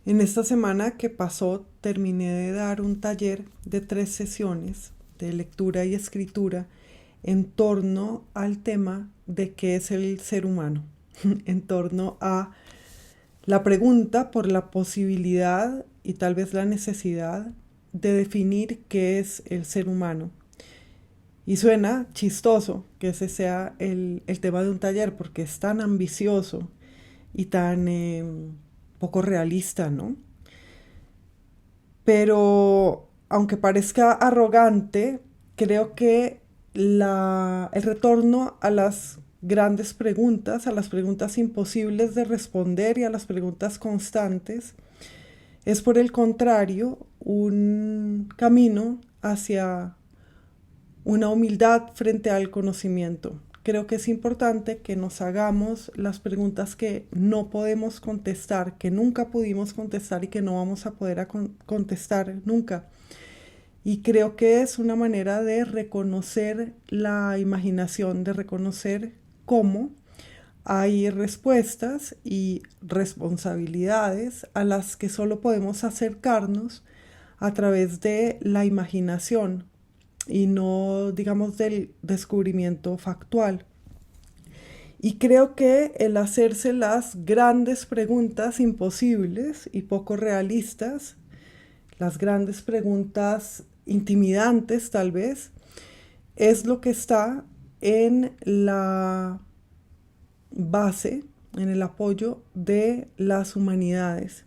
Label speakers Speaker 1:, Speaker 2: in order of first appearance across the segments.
Speaker 1: En esta semana que pasó terminé de dar un taller de 3 sesiones de lectura y escritura en torno al tema de qué es el ser humano, en torno a la pregunta por la posibilidad y tal vez la necesidad de definir qué es el ser humano. Y suena chistoso que ese sea el tema de un taller porque es tan ambicioso y tan poco realista, ¿no? Pero aunque parezca arrogante, creo que el retorno a las grandes preguntas, a las preguntas imposibles de responder y a las preguntas constantes, es por el contrario un camino hacia una humildad frente al conocimiento. Creo que es importante que nos hagamos las preguntas que no podemos contestar, que nunca pudimos contestar y que no vamos a poder contestar nunca. Y creo que es una manera de reconocer la imaginación, de reconocer cómo hay respuestas y responsabilidades a las que solo podemos acercarnos a través de la imaginación y no, digamos, del descubrimiento factual. Y creo que el hacerse las grandes preguntas imposibles y poco realistas, las grandes preguntas intimidantes tal vez, es lo que está en la base, en el apoyo de las humanidades.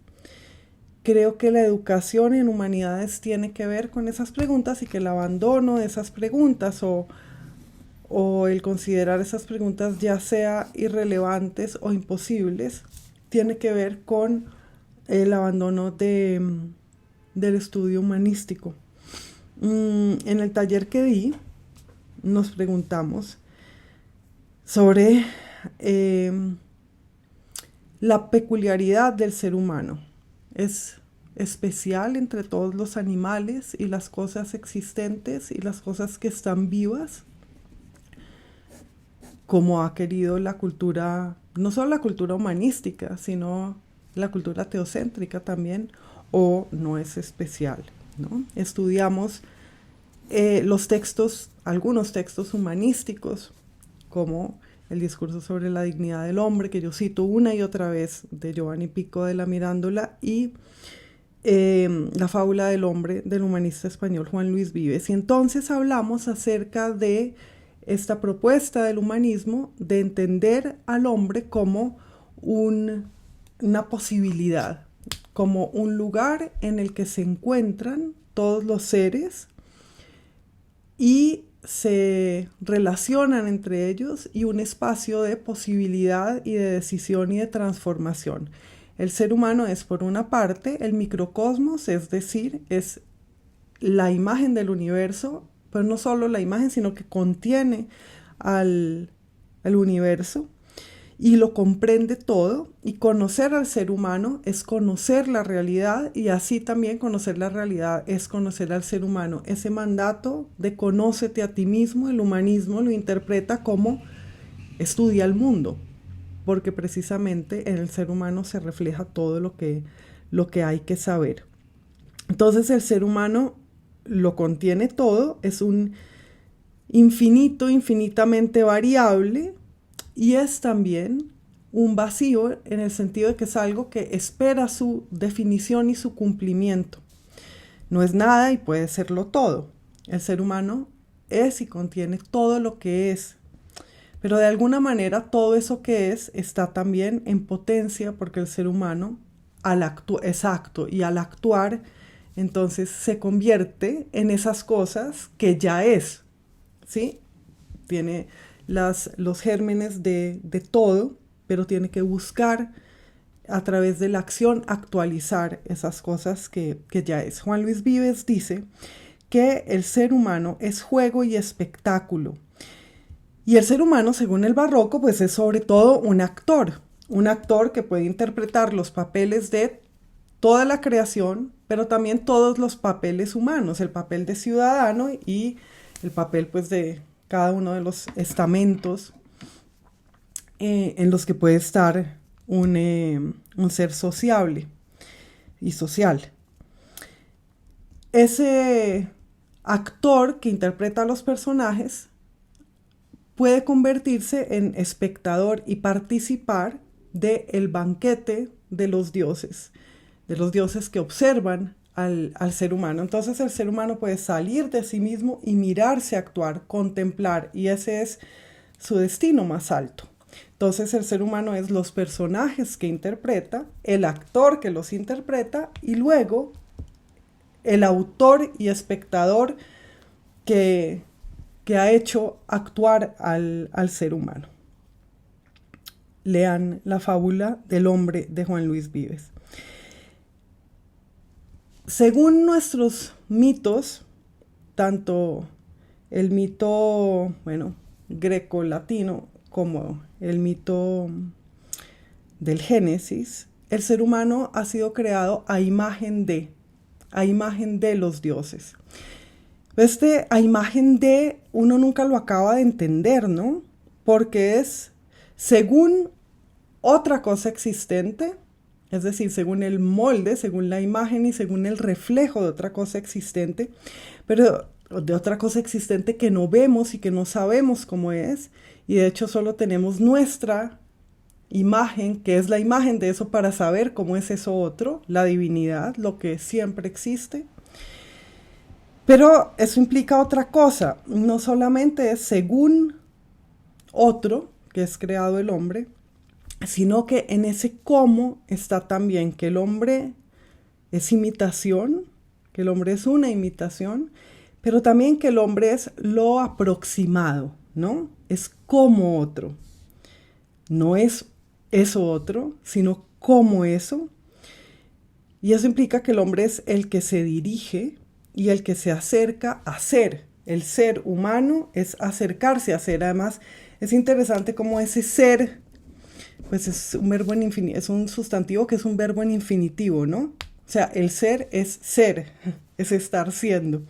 Speaker 1: Creo que la educación en humanidades tiene que ver con esas preguntas y que el abandono de esas preguntas o el considerar esas preguntas ya sea irrelevantes o imposibles tiene que ver con el abandono del estudio humanístico. En el taller que di nos preguntamos sobre la peculiaridad del ser humano. Es especial entre todos los animales y las cosas existentes y las cosas que están vivas, como ha querido la cultura, no solo la cultura humanística, sino la cultura teocéntrica también, o no es especial, ¿no? Estudiamos los textos, algunos textos humanísticos, como el discurso sobre la dignidad del hombre, que yo cito una y otra vez, de Giovanni Pico de la Mirándola, y la fábula del hombre del humanista español Juan Luis Vives. Y entonces hablamos acerca de esta propuesta del humanismo de entender al hombre como una posibilidad, como un lugar en el que se encuentran todos los seres y se relacionan entre ellos y un espacio de posibilidad y de decisión y de transformación. El ser humano es, por una parte, el microcosmos, es decir, es la imagen del universo, pero no solo la imagen, sino que contiene al universo y lo comprende todo, y conocer al ser humano es conocer la realidad, y así también conocer la realidad es conocer al ser humano. Ese mandato de conócete a ti mismo, el humanismo lo interpreta como estudia el mundo, porque precisamente en el ser humano se refleja todo lo que hay que saber. Entonces el ser humano lo contiene todo, es un infinito, infinitamente variable, y es también un vacío en el sentido de que es algo que espera su definición y su cumplimiento. No es nada y puede serlo todo. El ser humano es y contiene todo lo que es. Pero de alguna manera todo eso que es está también en potencia, porque el ser humano es acto, y al actuar entonces se convierte en esas cosas que ya es, ¿sí? Tiene los gérmenes de todo, pero tiene que buscar a través de la acción actualizar esas cosas que ya es. Juan Luis Vives dice que el ser humano es juego y espectáculo. Y el ser humano, según el barroco, pues es sobre todo un actor que puede interpretar los papeles de toda la creación, pero también todos los papeles humanos, el papel de ciudadano y el papel pues de cada uno de los estamentos en los que puede estar un ser sociable. y social. Ese actor que interpreta a los personajes puede convertirse en espectador y participar del banquete de los dioses que observan al ser humano. Entonces el ser humano puede salir de sí mismo y mirarse actuar, contemplar, y ese es su destino más alto. Entonces el ser humano es los personajes que interpreta, el actor que los interpreta y luego el autor y espectador que ha hecho actuar al ser humano. Lean la fábula del hombre de Juan Luis Vives. Según nuestros mitos, tanto el mito, greco-latino como el mito del Génesis, el ser humano ha sido creado a imagen de los dioses. A imagen de, uno nunca lo acaba de entender, ¿no? Porque es según otra cosa existente, es decir, según el molde, según la imagen y según el reflejo de otra cosa existente, pero de otra cosa existente que no vemos y que no sabemos cómo es, y de hecho solo tenemos nuestra imagen, que es la imagen de eso, para saber cómo es eso otro, la divinidad, lo que siempre existe. Pero eso implica otra cosa, no solamente es según otro, que es creado el hombre, sino que en ese cómo está también que el hombre es imitación, que el hombre es una imitación, pero también que el hombre es lo aproximado, ¿no? Es como otro. No es eso otro, sino como eso. Y eso implica que el hombre es el que se dirige y el que se acerca a ser. El ser humano es acercarse a ser. Además, es interesante cómo ese ser, pues es un verbo en infinitivo, es un sustantivo que es un verbo en infinitivo, ¿no? O sea, el ser, es estar siendo.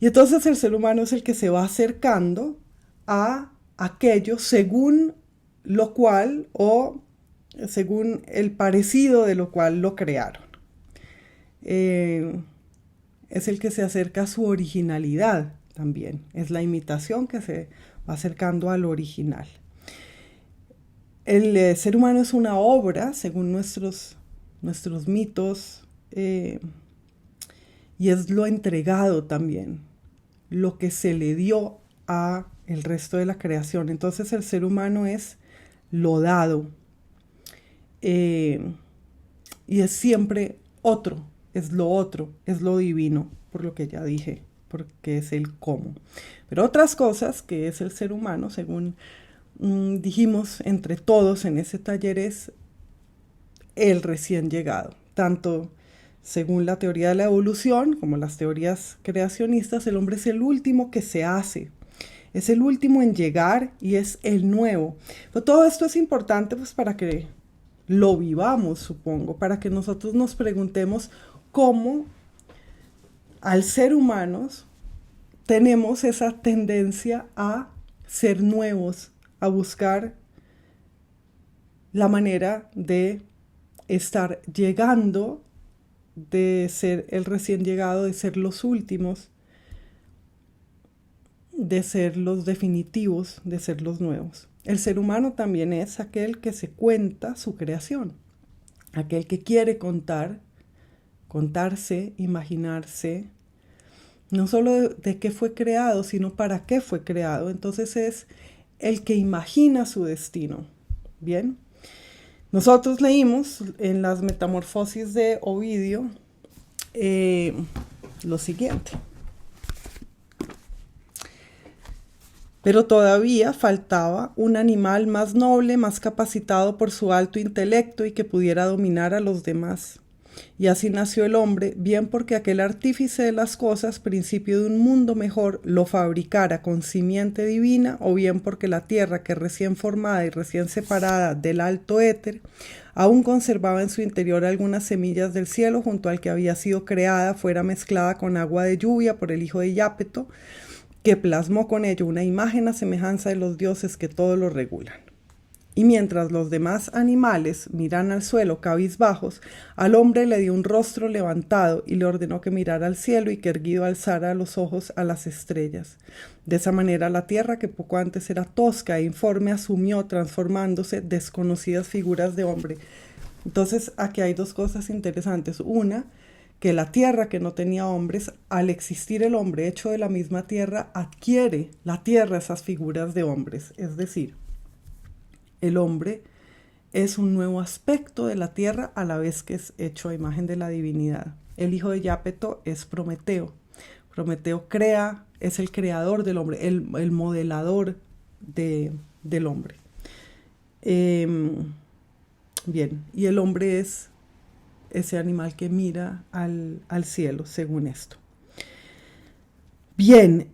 Speaker 1: Y entonces el ser humano es el que se va acercando a aquello según lo cual o según el parecido de lo cual lo crearon. Es el que se acerca a su originalidad también. Es la imitación que se va acercando al original. El ser humano es una obra, según nuestros mitos, y es lo entregado también, lo que se le dio a el resto de la creación. Entonces el ser humano es lo dado, y es siempre otro, es lo divino, por lo que ya dije, porque es el cómo. Pero otras cosas que es el ser humano, según dijimos entre todos en ese taller, es el recién llegado. Tanto según la teoría de la evolución como las teorías creacionistas, el hombre es el último que se hace. Es el último en llegar y es el nuevo. Pero todo esto es importante pues para que lo vivamos, supongo, para que nosotros nos preguntemos cómo al ser humanos tenemos esa tendencia a ser nuevos, a buscar la manera de estar llegando, de ser el recién llegado, de ser los últimos, de ser los definitivos, de ser los nuevos. El ser humano también es aquel que se cuenta su creación, aquel que quiere contarse, imaginarse, no solo de qué fue creado, sino para qué fue creado. Entonces es el que imagina su destino. Bien, nosotros leímos en las Metamorfosis de Ovidio lo siguiente. Pero todavía faltaba un animal más noble, más capacitado por su alto intelecto y que pudiera dominar a los demás. Y así nació el hombre, bien porque aquel artífice de las cosas, principio de un mundo mejor, lo fabricara con simiente divina, o bien porque la tierra, que recién formada y recién separada del alto éter, aún conservaba en su interior algunas semillas del cielo, junto al que había sido creada, fuera mezclada con agua de lluvia por el hijo de Iápeto, que plasmó con ello una imagen a semejanza de los dioses que todo lo regulan. Y mientras los demás animales miran al suelo cabizbajos, al hombre le dio un rostro levantado y le ordenó que mirara al cielo y que erguido alzara los ojos a las estrellas. De esa manera la tierra, que poco antes era tosca e informe, asumió, transformándose, desconocidas figuras de hombre. Entonces aquí hay dos cosas interesantes. Una, que la tierra que no tenía hombres, al existir el hombre hecho de la misma tierra, adquiere la tierra esas figuras de hombres. Es decir, el hombre es un nuevo aspecto de la tierra a la vez que es hecho a imagen de la divinidad. El hijo de Jápeto es Prometeo. Prometeo crea, es el creador del hombre, el modelador del hombre. Bien, y el hombre es ese animal que mira al cielo, según esto. Bien,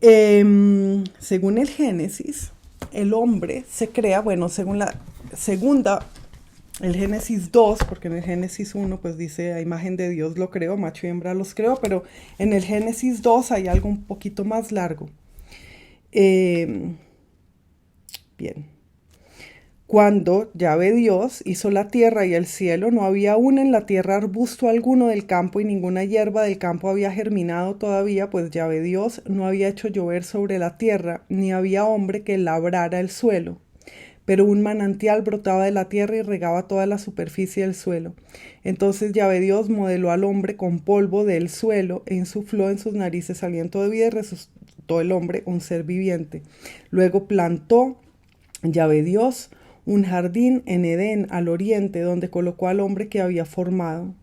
Speaker 1: según el Génesis, el hombre se crea, bueno, según la segunda, el Génesis 2, porque en el Génesis 1 pues dice a imagen de Dios lo creó, macho y hembra los creó, pero en el Génesis 2 hay algo un poquito más largo. Bien. Cuando Yahvé Dios hizo la tierra y el cielo, no había aún en la tierra arbusto alguno del campo y ninguna hierba del campo había germinado todavía, pues Yahvé Dios no había hecho llover sobre la tierra, ni había hombre que labrara el suelo. Pero un manantial brotaba de la tierra y regaba toda la superficie del suelo. Entonces Yahvé Dios modeló al hombre con polvo del suelo e insufló en sus narices aliento de vida y resucitó el hombre un ser viviente. Luego plantó Yahvé Dios un jardín en Edén al oriente, donde colocó al hombre que había formado.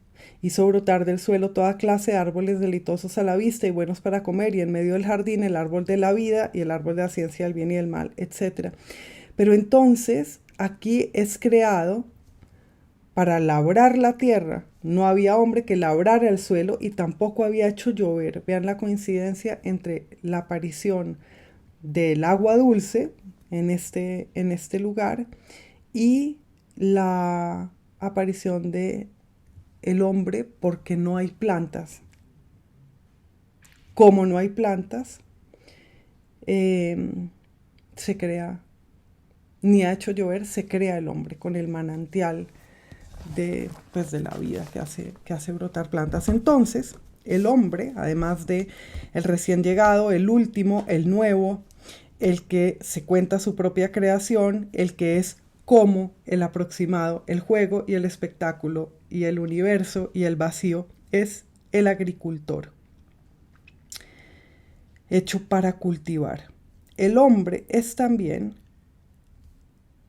Speaker 1: Hizo brotar del suelo toda clase de árboles deleitosos a la vista y buenos para comer, y en medio del jardín el árbol de la vida y el árbol de la ciencia del bien y del mal, etc. Pero entonces aquí es creado para labrar la tierra. No había hombre que labrara el suelo y tampoco había hecho llover. Vean la coincidencia entre la aparición del agua dulce en este lugar y la aparición de el hombre, porque no hay plantas. Como no hay plantas, se crea, ni ha hecho llover, se crea el hombre con el manantial de la vida que hace brotar plantas. Entonces, el hombre, además de el recién llegado, el último, el nuevo, el que se cuenta su propia creación, el que es como el aproximado, el juego y el espectáculo y el universo y el vacío, es el agricultor, hecho para cultivar. El hombre es también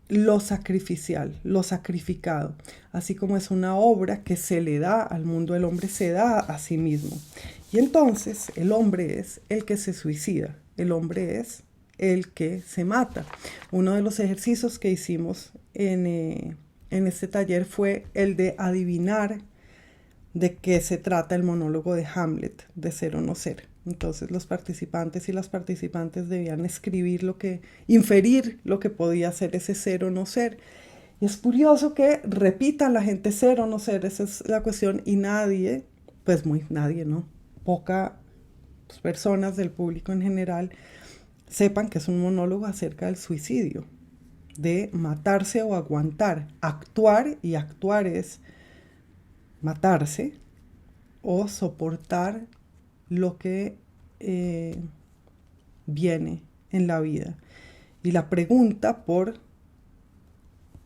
Speaker 1: lo sacrificial, lo sacrificado, así como es una obra que se le da al mundo, el hombre se da a sí mismo. Y entonces el hombre es el que se suicida, el hombre es el que se mata. Uno de los ejercicios que hicimos en este taller fue el de adivinar de qué se trata el monólogo de Hamlet, de ser o no ser. Entonces los participantes y las participantes debían inferir lo que podía ser ese ser o no ser. Y es curioso que repita la gente ser o no ser, esa es la cuestión, y nadie, ¿no? Pocas personas del público en general sepan que es un monólogo acerca del suicidio, de matarse o aguantar, actuar, y actuar es matarse o soportar lo que viene en la vida. Y la pregunta por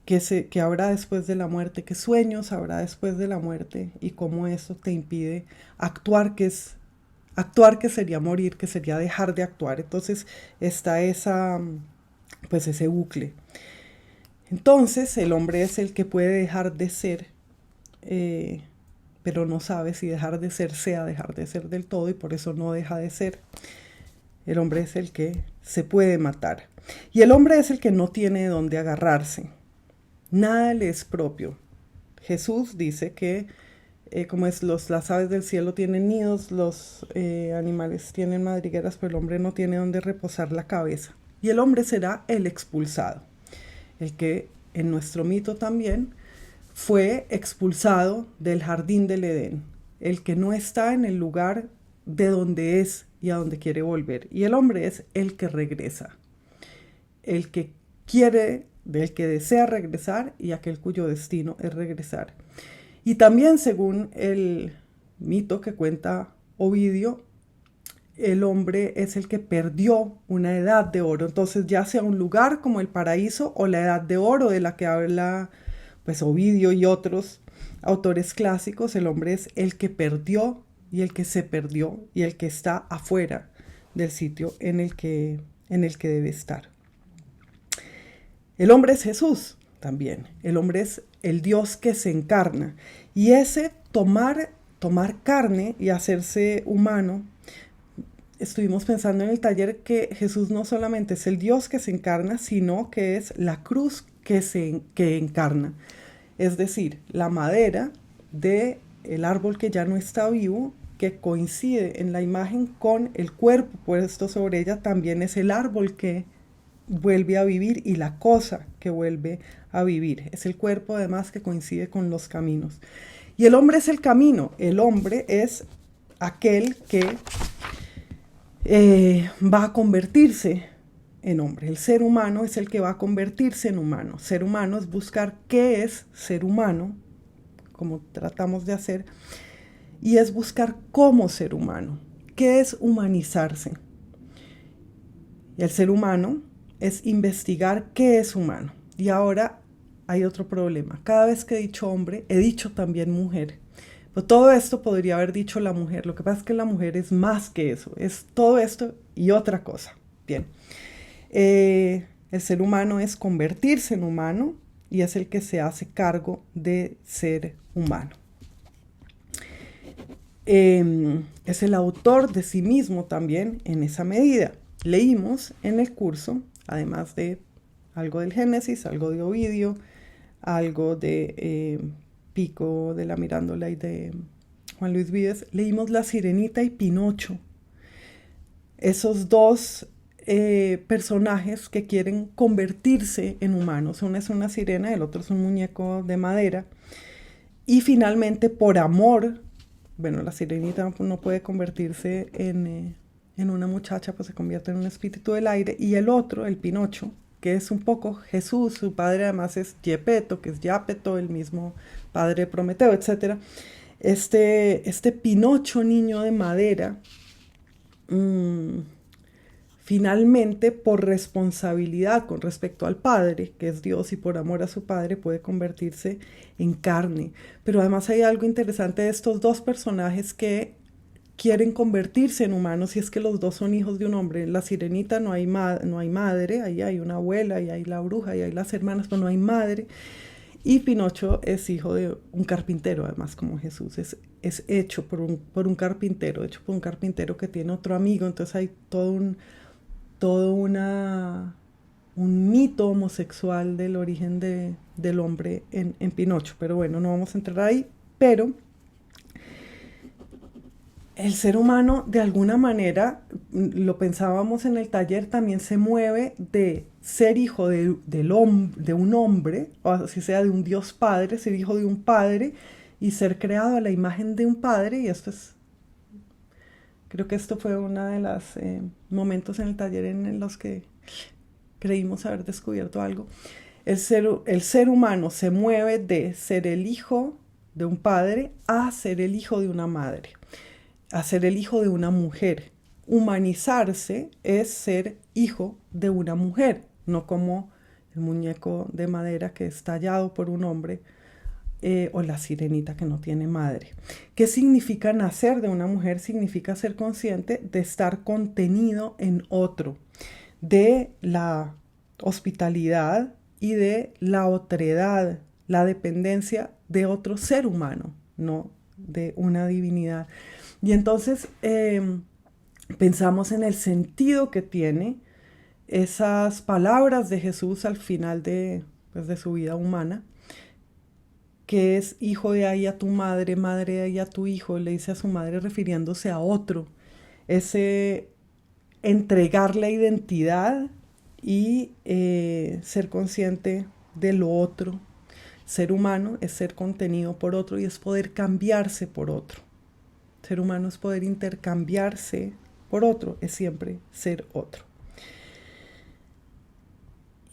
Speaker 1: qué habrá después de la muerte, qué sueños habrá después de la muerte y cómo eso te impide actuar, que sería morir, que sería dejar de actuar. Entonces está ese bucle. Entonces el hombre es el que puede dejar de ser, pero no sabe si dejar de ser sea dejar de ser del todo, y por eso no deja de ser. El hombre es el que se puede matar. Y el hombre es el que no tiene dónde agarrarse. Nada le es propio. Jesús dice que como las aves del cielo tienen nidos, los animales tienen madrigueras, pero el hombre no tiene donde reposar la cabeza. Y el hombre será el expulsado, el que en nuestro mito también fue expulsado del jardín del Edén, el que no está en el lugar de donde es y a donde quiere volver. Y el hombre es el que regresa, el que quiere del que desea regresar y aquel cuyo destino es regresar. Y también, según el mito que cuenta Ovidio, el hombre es el que perdió una edad de oro. Entonces, ya sea un lugar como el paraíso o la edad de oro de la que habla pues Ovidio y otros autores clásicos, el hombre es el que perdió y el que se perdió y el que está afuera del sitio en el que debe estar. El hombre es Jesús también. El hombre es el Dios que se encarna. Y ese tomar carne y hacerse humano, estuvimos pensando en el taller que Jesús no solamente es el Dios que se encarna, sino que es la cruz que encarna. Es decir, la madera del árbol que ya no está vivo, que coincide en la imagen con el cuerpo puesto sobre ella, también es el árbol que vuelve a vivir y la cosa que vuelve a vivir. Es el cuerpo además que coincide con los caminos. Y el hombre es el camino. El hombre es aquel que va a convertirse en hombre. El ser humano es el que va a convertirse en humano. Ser humano es buscar qué es ser humano, como tratamos de hacer, y es buscar cómo ser humano, qué es humanizarse. Y el ser humano es investigar qué es humano. Y ahora hay otro problema. Cada vez que he dicho hombre, he dicho también mujer. Pero todo esto podría haber dicho la mujer. Lo que pasa es que la mujer es más que eso. Es todo esto y otra cosa. Bien. El ser humano es convertirse en humano y es el que se hace cargo de ser humano. Es el autor de sí mismo también en esa medida. Leímos en el curso, además de algo del Génesis, algo de Ovidio, algo de Pico de la Mirándola y de Juan Luis Vives, leímos La Sirenita y Pinocho. Esos dos personajes que quieren convertirse en humanos. Una es una sirena, el otro es un muñeco de madera. Y finalmente, por amor, bueno, la sirenita no puede convertirse en una muchacha, pues se convierte en un espíritu del aire. Y el otro, el Pinocho, que es un poco Jesús, su padre además es Gepetto, que es Jápeto, el mismo padre de Prometeo, etc. Este Pinocho niño de madera, finalmente, por responsabilidad con respecto al Padre, que es Dios, y por amor a su Padre, puede convertirse en carne. Pero además hay algo interesante de estos dos personajes que quieren convertirse en humanos, y es que los dos son hijos de un hombre. En la sirenita no hay madre, ahí hay una abuela, y hay la bruja, y hay las hermanas, pero no hay madre. Y Pinocho es hijo de un carpintero, además, como Jesús. Es hecho por un carpintero, hecho por un carpintero que tiene otro amigo. Entonces hay un mito homosexual del origen del hombre en Pinocho. Pero bueno, no vamos a entrar ahí. Pero el ser humano, de alguna manera, lo pensábamos en el taller, también se mueve de ser hijo de un hombre, o así sea de un Dios Padre, ser hijo de un padre y ser creado a la imagen de un padre. Y creo que esto fue uno de los momentos en el taller en los que creímos haber descubierto algo. El ser humano se mueve de ser el hijo de un padre a ser el hijo de una madre, a ser el hijo de una mujer. Humanizarse es ser hijo de una mujer, no como el muñeco de madera que es tallado por un hombre, o la sirenita que no tiene madre. ¿Qué significa nacer de una mujer? Significa ser consciente de estar contenido en otro, de la hospitalidad y de la otredad, la dependencia de otro ser humano, no de una divinidad. Y entonces pensamos en el sentido que tiene esas palabras de Jesús al final de su vida humana, que es hijo de ahí a tu madre, madre de ahí a tu hijo, le dice a su madre refiriéndose a otro, ese entregar la identidad y ser consciente de lo otro. Ser humano es ser contenido por otro y es poder cambiarse por otro. Ser humano es poder intercambiarse por otro, es siempre ser otro.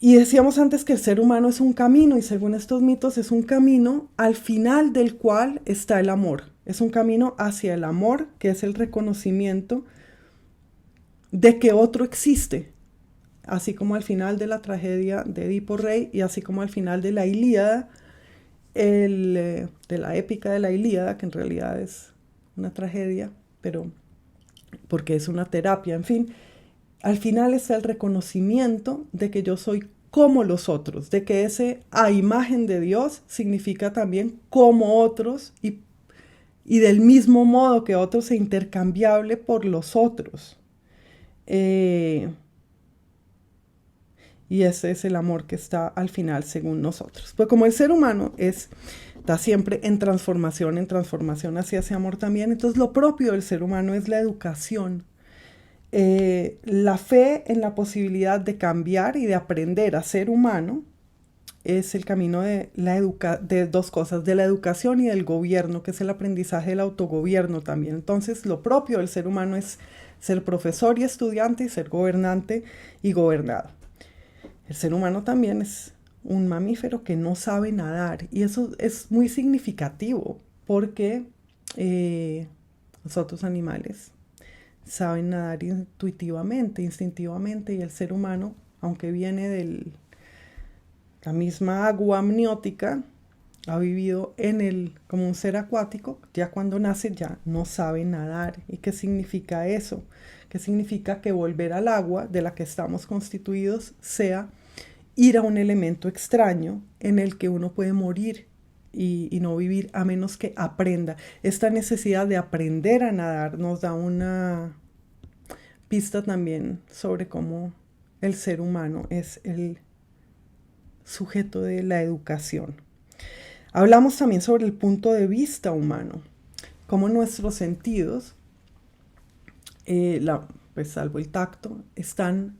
Speaker 1: Y decíamos antes que el ser humano es un camino, y según estos mitos es un camino al final del cual está el amor. Es un camino hacia el amor, que es el reconocimiento de que otro existe. Así como al final de la tragedia de Edipo Rey y así como al final de la Ilíada, de la épica de la Ilíada, que en realidad es una tragedia, pero porque es una terapia, en fin, al final está el reconocimiento de que yo soy como los otros, de que ese a imagen de Dios significa también como otros y del mismo modo que otros e intercambiable por los otros. Y ese es el amor que está al final según nosotros. Pues como el ser humano está siempre en transformación hacia ese amor también, entonces lo propio del ser humano es la educación. La fe en la posibilidad de cambiar y de aprender a ser humano es el camino de dos cosas, de la educación y del gobierno, que es el aprendizaje del autogobierno también. Entonces, lo propio del ser humano es ser profesor y estudiante y ser gobernante y gobernado. El ser humano también es un mamífero que no sabe nadar, y eso es muy significativo porque los otros animales saben nadar intuitivamente, instintivamente, y el ser humano, aunque viene de la misma agua amniótica, ha vivido como un ser acuático, ya cuando nace ya no sabe nadar. ¿Y qué significa eso? ¿Qué significa que volver al agua de la que estamos constituidos sea ir a un elemento extraño en el que uno puede morir y no vivir a menos que aprenda? Esta necesidad de aprender a nadar nos da una pista también sobre cómo el ser humano es el sujeto de la educación. Hablamos también sobre el punto de vista humano, cómo nuestros sentidos, pues salvo el tacto, están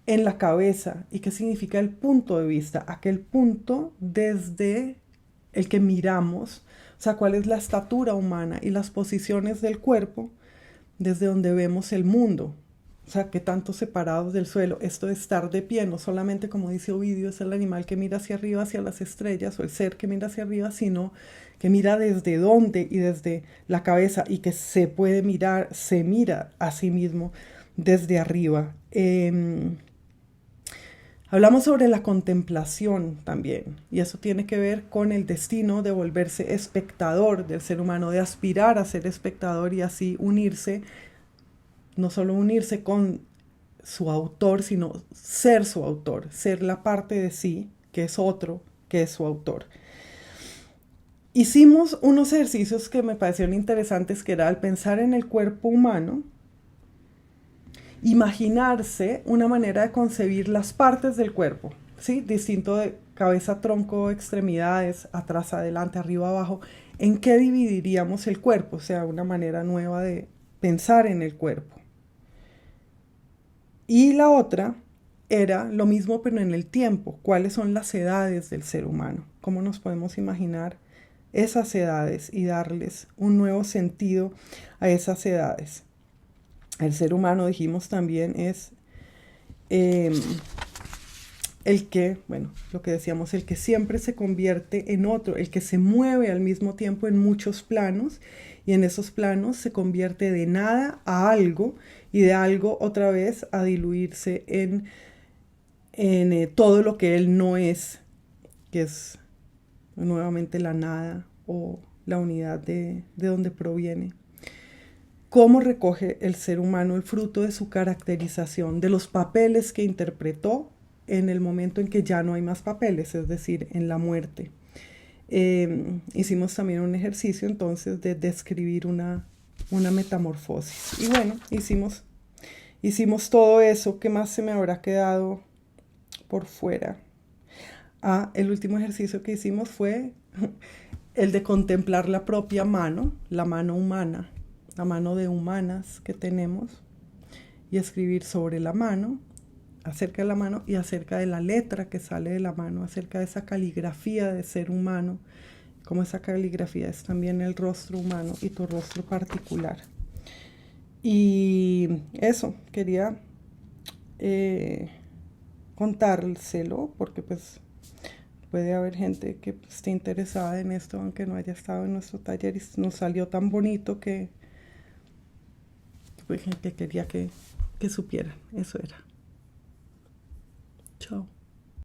Speaker 1: en la cabeza. ¿Y qué significa el punto de vista? Aquel punto desde el que miramos, o sea, cuál es la estatura humana y las posiciones del cuerpo desde donde vemos el mundo. O sea, qué tanto separados del suelo. Esto de estar de pie, no solamente como dice Ovidio, es el animal que mira hacia arriba, hacia las estrellas, o el ser que mira hacia arriba, sino que mira desde dónde y desde la cabeza, y que se puede mirar, se mira a sí mismo desde arriba. Hablamos sobre la contemplación también, y eso tiene que ver con el destino de volverse espectador del ser humano, de aspirar a ser espectador y así unirse, no solo unirse con su autor, sino ser su autor, ser la parte de sí que es otro, que es su autor. Hicimos unos ejercicios que me parecieron interesantes, que era al pensar en el cuerpo humano, imaginarse una manera de concebir las partes del cuerpo, ¿sí? Distinto de cabeza, tronco, extremidades, atrás, adelante, arriba, abajo. ¿En qué dividiríamos el cuerpo? O sea, una manera nueva de pensar en el cuerpo. Y la otra era lo mismo, pero en el tiempo. ¿Cuáles son las edades del ser humano? ¿Cómo nos podemos imaginar esas edades y darles un nuevo sentido a esas edades? El ser humano, dijimos también, es el que, bueno, lo que decíamos, el que siempre se convierte en otro, el que se mueve al mismo tiempo en muchos planos, y en esos planos se convierte de nada a algo, y de algo otra vez a diluirse en todo lo que él no es, que es nuevamente la nada o la unidad de donde proviene. ¿Cómo recoge el ser humano el fruto de su caracterización, de los papeles que interpretó en el momento en que ya no hay más papeles, es decir, en la muerte? Hicimos también un ejercicio entonces de describir una metamorfosis. Y bueno, hicimos todo eso. ¿Qué más se me habrá quedado por fuera? El último ejercicio que hicimos fue el de contemplar la propia mano, la mano humana, la mano de humanas que tenemos, y escribir sobre la mano, acerca de la mano y acerca de la letra que sale de la mano, acerca de esa caligrafía de ser humano, como esa caligrafía es también el rostro humano y tu rostro particular. Y eso, quería contárselo, porque pues puede haber gente que esté interesada en esto, aunque no haya estado en nuestro taller, y nos salió tan bonito que pues, gente quería que supieran. Eso era. Chao.